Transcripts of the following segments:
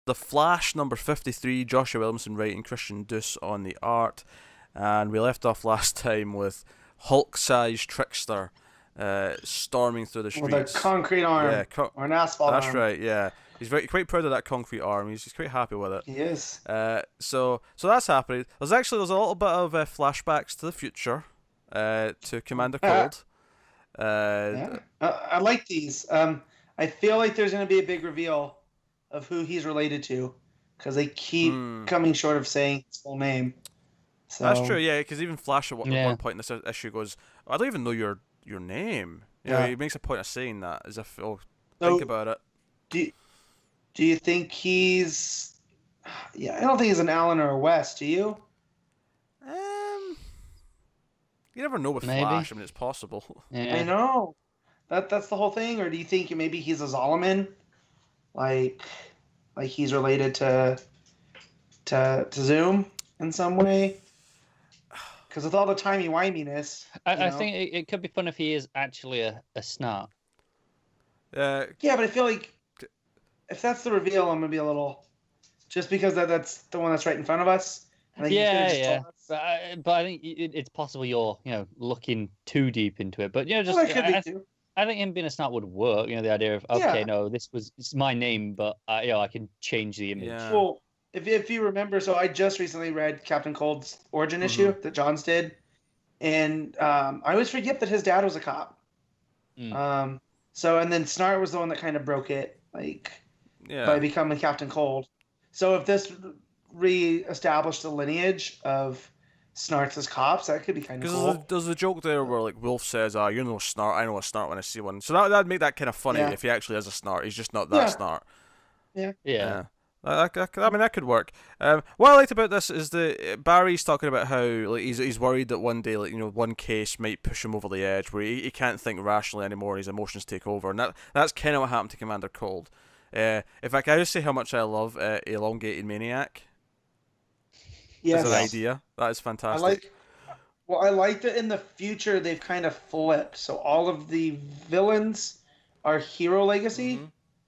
The Flash number 53, Joshua Williamson writing, Christian Duce on the art. And we left off last time with Hulk-sized Trickster storming through the With a streets. concrete arm. Or an asphalt That's arm. right, yeah. He's quite proud of that concrete arm. He's quite happy with it. He is. So that's happening. There's a little bit of flashbacks to the future, to Commander Cold. Yeah. I like these. I feel like there's going to be a big reveal of who he's related to, because they keep coming short of saying his full name. So that's true, yeah. Because even Flash at one point in this issue goes, "I don't even know your name." You know, he makes a point of saying that as if, think about it. Do you think he's? Yeah, I don't think he's an Alan or a West. Do you? You never know with Flash. I mean, it's possible. Yeah. I know. That's the whole thing. Or do you think maybe he's a Zolomon, like he's related to Zoom in some way? Because with all the timey-wiminess, I think it could be fun if he is actually a Snart. Yeah, but I feel like if that's the reveal, I'm gonna be a little, just because that's the one that's right in front of us. Yeah. But I think it's possible you're looking too deep into it. But just I think him being a Snart would work. The idea of no, it's my name, but I can change the image. Yeah. Well, if you remember, so I just recently read Captain Cold's origin issue that Johns did, and I always forget that his dad was a cop. So and then Snart was the one that kind of broke it, by becoming Captain Cold. So if this re-established the lineage of Snarts as cops, that could be kind of cool. Because there's a joke there where Wolf says, "You know Snart, I know a Snart when I see one." So that'd make that kind of funny if he actually is a Snart. He's just not that Snart. Yeah. I mean, that could work. What I liked about this is that Barry's talking about how he's worried that one day one case might push him over the edge where he can't think rationally anymore. His emotions take over, and that's kind of what happened to Commander Cold. In fact, I just say how much I love Elongated Maniac. Yes. As an idea, that is fantastic. I like that in the future they've kind of flipped. So all of the villains are hero legacy.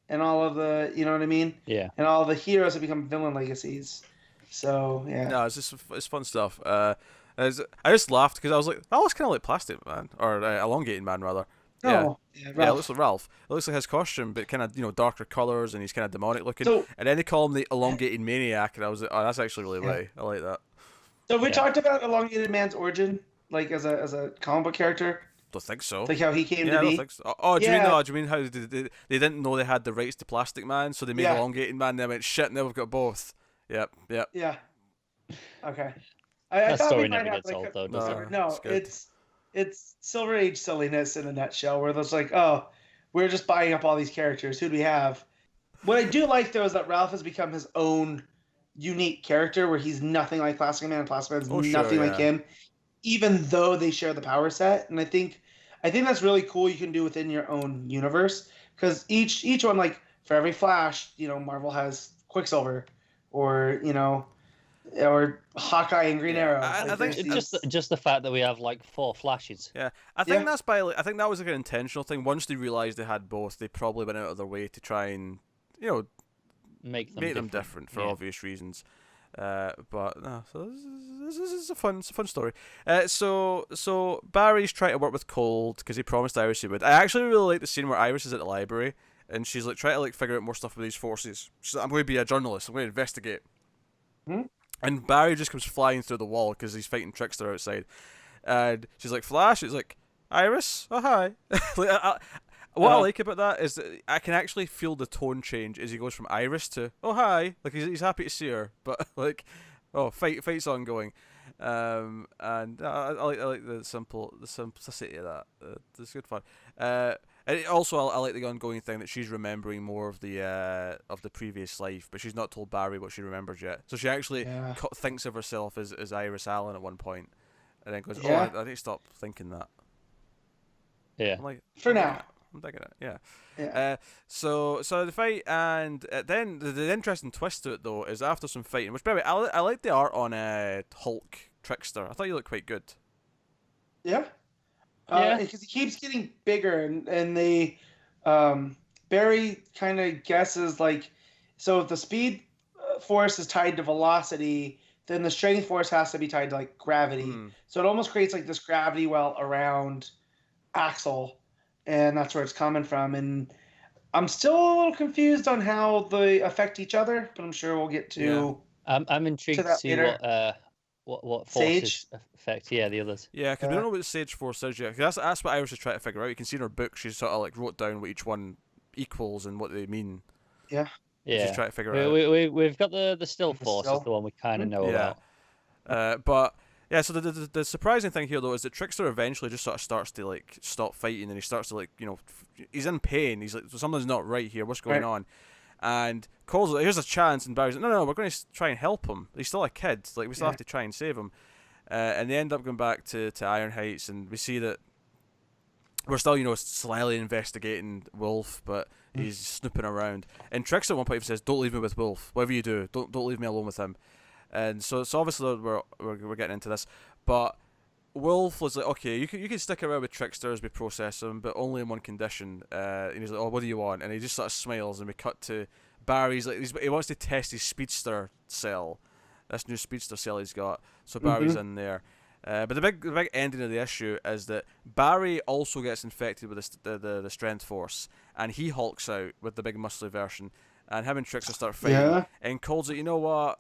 And all of the, you know what I mean? Yeah. And all the heroes have become villain legacies. So, yeah. No, it's fun stuff. I just laughed because I was like, that looks kind of like Plastic Man, or Elongated Man, rather. Oh, yeah, it looks like Ralph. It looks like his costume, but kind of, darker colors, and he's kind of demonic looking. And then they call him the Elongated Maniac, and I was like, oh, that's actually really way. I like that. So we talked about Elongated Man's origin, as a comic book character. Don't think so. Like how he came to be? I don't think so. Oh, do you mean how they didn't know they had the rights to Plastic Man, so they made Elongated Man, and they went, shit, now we've got both. Yep. Yeah. Okay. That story never gets old, though, does it? No, it's Silver Age silliness in a nutshell, where there's we're just buying up all these characters. Who do we have? What I do like, though, is that Ralph has become his own unique character, where he's nothing like Plastic Man, and Plastic Man's nothing like him, even though they share the power set. And I think that's really cool. You can do within your own universe, because each one, for every Flash, Marvel has Quicksilver, or or Hawkeye and Green Arrow. I think it's just the fact that we have 4 Flashes. Yeah, I think that's I think that was an intentional thing. Once they realized they had both, they probably went out of their way to try and make them different for obvious reasons. But no, so this is a fun story. So Barry's trying to work with Cold because he promised Iris he would. I actually really like the scene where Iris is at the library and she's trying to figure out more stuff with these forces. She's like, I'm going to be a journalist. I'm going to investigate. And Barry just comes flying through the wall because he's fighting Trickster outside. And she's like, Flash. He's like, Iris. Oh hi. What I like about that is that I can actually feel the tone change as he goes from Iris to oh hi, he's happy to see her, but fight's ongoing, and I like the simplicity of that. It's good fun. And also I like the ongoing thing that she's remembering more of the previous life, but she's not told Barry what she remembers yet. So she actually thinks of herself as Iris Allen at one point, and then goes, I need to stop thinking that. Yeah. For now. I'm thinking it, yeah. So the fight, and then the interesting twist to it though is after some fighting, which by the way, I like the art on Hulk Trickster. I thought he looked quite good. Yeah. Because he keeps getting bigger, and they Barry kind of guesses so if the speed force is tied to velocity, then the strength force has to be tied to like gravity. So it almost creates like this gravity well around Axel, and that's where it's coming from. And I'm still a little confused on how they affect each other, but I'm sure we'll get to. I'm intrigued to see later. What forces affect the others. Yeah, because we don't know what the Sage Force is yet. That's what Iris is trying to figure out. You can see in her book she sort of like wrote down what each one equals and what they mean. Yeah. She's trying to figure it out. We've got the Still Force is the one we kind of know about. But yeah, so the surprising thing here though is that Trickster eventually just sort of starts to like stop fighting, and he starts to like, you know, he's in pain. He's like, something's not right here. What's going on? And Cole's like, here's a chance, and Barry's like, no, we're going to try and help him. He's still a kid. Like, we still have to try and save him. And they end up going back to Iron Heights, and we see that we're still, you know, slyly investigating Wolf, but he's snooping around. And Trickster at one point says, don't leave me with Wolf. Whatever you do, don't leave me alone with him. And so obviously we're getting into this, but Wolf was like, okay, you can stick around with Trickster as we process him, but only in one condition. And he's like, oh, what do you want? And he just sort of smiles, and we cut to Barry's like, he wants to test his speedster cell, this new speedster cell he's got. So Barry's in there. But the big ending of the issue is that Barry also gets infected with the strength force, and he hulks out with the big muscly version, and him and Trickster start fighting. Yeah. And Cole's like, you know what?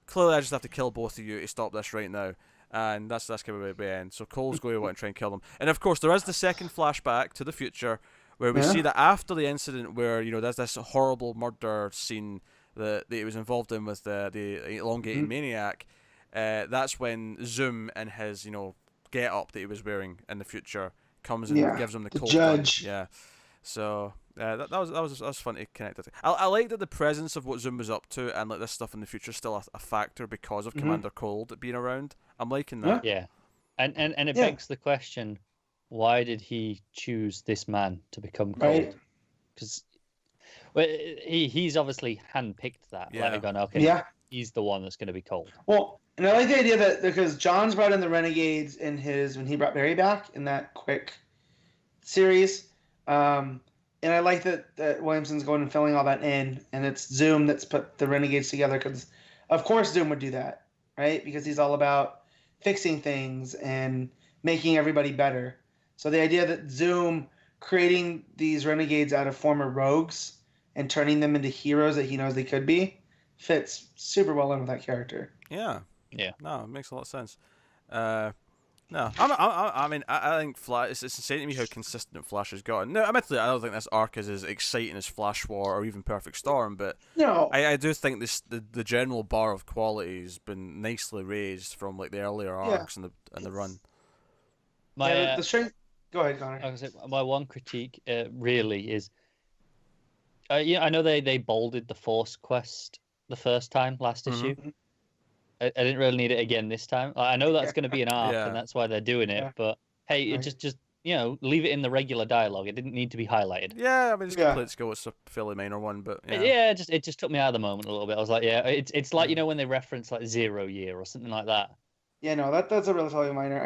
Clearly, I just have to kill both of you to stop this right now. And that's kind of the end. So Cole's going to want to try and kill them. And of course, there is the second flashback to the future where we see that after the incident where, you know, there's this horrible murder scene that he was involved in with the elongated maniac. That's when Zoom in his, you know, get up that he was wearing in the future comes and gives him the cold judge. Punch. Yeah. So that was fun to connect it. I like that the presence of what Zoom was up to and like this stuff in the future is still a factor because of Commander Cold being around. I'm liking that. Yeah, and it begs the question: why did he choose this man to become Cold? Because he's obviously handpicked that. Yeah. Like, gone, okay, he's the one that's going to be Cold. Well, and I like the idea that because John's brought in the Renegades in when he brought Barry back in that quick series. And I like that Williamson's going and filling all that in, and it's Zoom that's put the Renegades together because, of course, Zoom would do that, right? Because he's all about fixing things and making everybody better. So the idea that Zoom creating these Renegades out of former rogues and turning them into heroes that he knows they could be fits super well in with that character. Yeah. No, it makes a lot of sense. No, I mean, I think Flash. It's insane to me how consistent Flash has gotten. No, admittedly, I don't think this arc is as exciting as Flash War or even Perfect Storm, but no, I do think the general bar of quality has been nicely raised from like the earlier arcs and the run. The strength. Go ahead, Connor. I was gonna say, my one critique really is, I know they bolded the Force Quest the first time last issue. I didn't really need it again this time. I know that's going to be an arc, and that's why they're doing it. But hey, it just leave it in the regular dialogue. It didn't need to be highlighted. Yeah, I mean, it's complete skill. It's a fairly minor one, but it just took me out of the moment a little bit. I was like, it's like when they reference like 0 year or something like that. Yeah, no, that's a relatively minor.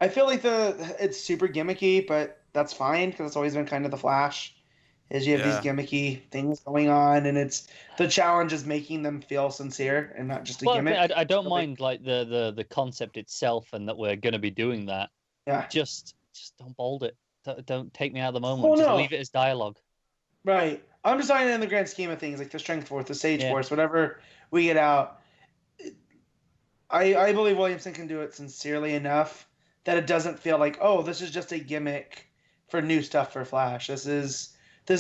I feel like it's super gimmicky, but that's fine because it's always been kind of the Flash. Is you have these gimmicky things going on, and it's the challenge is making them feel sincere and not just a gimmick. I don't mind like the concept itself, and that we're going to be doing that. Yeah. Just don't bold it. Don't take me out of the moment. Just leave it as dialogue. Right. I'm just saying in the grand scheme of things, like the Strength Force, the Sage Force, whatever we get out. I believe Williamson can do it sincerely enough that it doesn't feel like, oh, this is just a gimmick for new stuff for Flash. This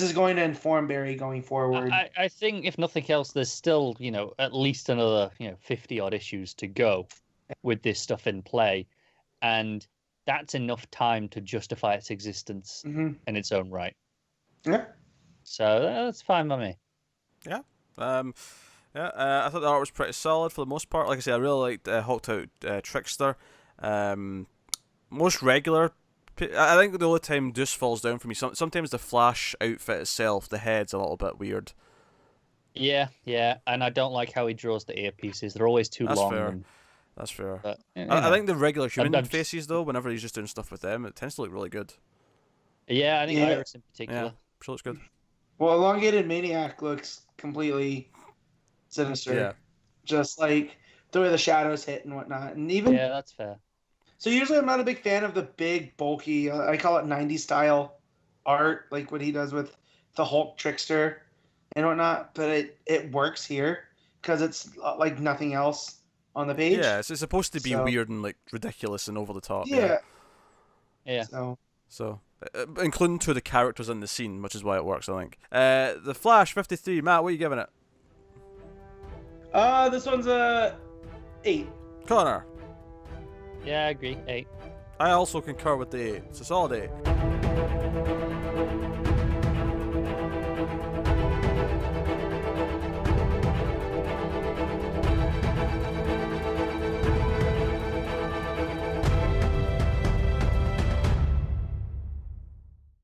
is going to inform Barry going forward. I think, if nothing else, there's still, at least another, 50 odd issues to go with this stuff in play. And that's enough time to justify its existence in its own right. Yeah. So that's fine by me. Yeah. I thought the art was pretty solid for the most part. Like I said, I really liked Hulked Out Trickster. Most regular. I think the only time Deuce falls down for me, sometimes the Flash outfit itself, the head's a little bit weird. Yeah, and I don't like how he draws the earpieces. They're always too long. That's fair. But, I think the regular human faces, though, whenever he's just doing stuff with them, it tends to look really good. Yeah, I think Iris in particular. Yeah, sure looks good. Well, Elongated Maniac looks completely Sinister. Yeah. Just like the way the shadows hit and whatnot. And even Yeah, that's fair. so usually I'm not a big fan of the big, bulky, I call it 90s style art, like what he does with the Hulk trickster and whatnot, but it works here because it's like nothing else on the page. Yeah, it's supposed to be weird and like ridiculous and over the top. Yeah. Yeah. So including to the characters in the scene, which is why it works, I think. The Flash 53, Matt, what are you giving it? This one's a 8. Connor. Yeah, I agree. 8. I also concur with the 8. It's a solid 8.